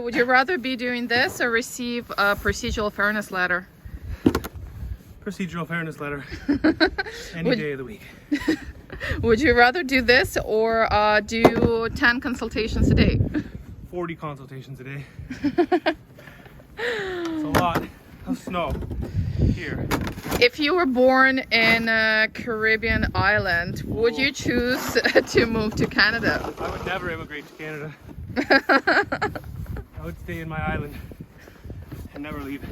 would you rather be doing this or receive a procedural fairness letter? Procedural fairness letter. Any day of the week. Would you rather do this or do 10 consultations a day? 40 consultations a day. It's a lot of snow here. If you were born in a Caribbean island, would you choose to move to Canada? I would never immigrate to Canada. I would stay in my island and never leave.